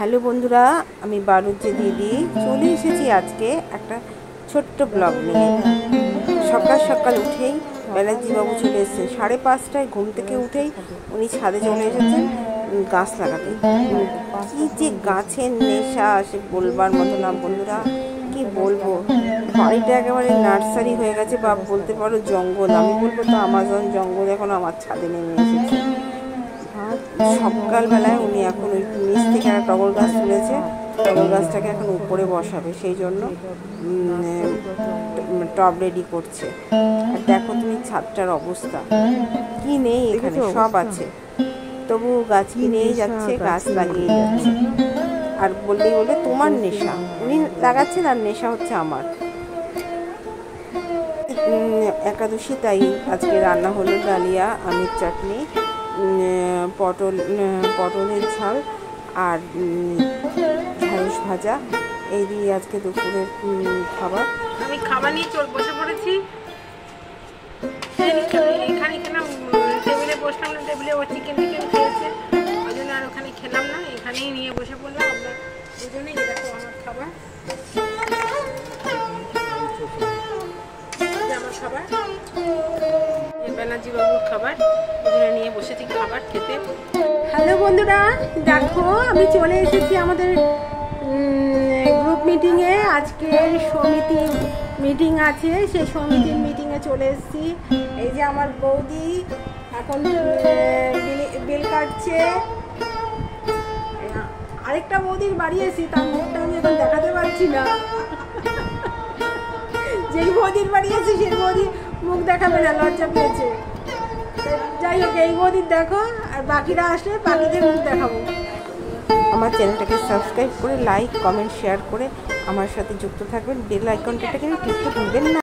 Hello বন্ধুরা, আমি বারুজ্জে দিদি চলে এসেছি আজকে একটা ছোট্ট ব্লগ নিয়ে। সকাল সকাল উঠেই ব্যানার্জিবাবু চলে এসেছেন। 5:30টায় ঘুম থেকে উঠেই উনি ছাদে চলে এসেছেন গাছ লাগাতে। কী যে গাছের নেশা সে বলবার মতো না বন্ধুরা, কি বলবো। বাড়িটা একেবারে নার্সারি হয়ে গেছে, বা বলতে পারো জঙ্গল। আমি বলবো তো আমাজন জঙ্গল এখন আমার ছাদে নেমে এসেছে। সকালবেলায় উনি এখন ওই নিচ থেকে একটা টগর গাছ তুলেছে, টগর গাছটাকে এখন উপরে বসাবে, সেই জন্য টব রেডি করছে। আর দেখো তুমি ছাদটার অবস্থা, কি নেই এখানে, সব আছে, তবু গাছ কিনেই যাচ্ছে, গাছ লাগিয়ে যাচ্ছে। আর বললেই বলে তোমার নেশা, উনি লাগাচ্ছেন আর নেশা হচ্ছে আমার। একাদশী, তাই আজকে রান্না হলো ডালিয়া, আমের চাটনি, পটলের ঝাল আর ঢ্যাঁড়স ভাজা, এই দিয়ে আজকে দুপুরের খাবার। আমি খাবার নিয়ে বসে পড়েছি। এখানে খেলাম, টেবিলে বসলাম না, টেবিলে ও চিকেন খেয়েছে, ওই জন্য আর ওখানে খেলাম না, এখানেই নিয়ে বসে পড়লাম। আমরা দুজনেই দেখো আমার খাবার, আমার খাবার, ব্যানার্জিবাবুর খাবার, দুজনে নিয়ে বসেছি খাবার খেতে। হ্যালো বন্ধুরা, দেখো আমি চলে এসেছি আমাদের গ্রুপ মিটিংয়ে। আজকে সমিতি মিটিং আছে, সেই সমিতির মিটিংয়ে চলে এসেছি। এই যে আমার বৌদি এখন বিল কাটছে। আরেকটা বৌদির বাড়ি এসেছি, তার মুখটা আমি এখন দেখাতে পারছি না। যেই বৌদির বাড়ি এসেছি সেই বৌদি মুখ দেখাবে না, লজ্জা পেয়েছে। যাই হোক, এই বৌদির দেখো, আর বাকিরা আসলে বাকিদের মুখ দেখাবো। আমার চ্যানেলটাকে সাবস্ক্রাইব করে লাইক কমেন্ট শেয়ার করে আমার সাথে যুক্ত থাকবেন। বেল আইকনটা কিন্তু টিপতে ভুলবেন না।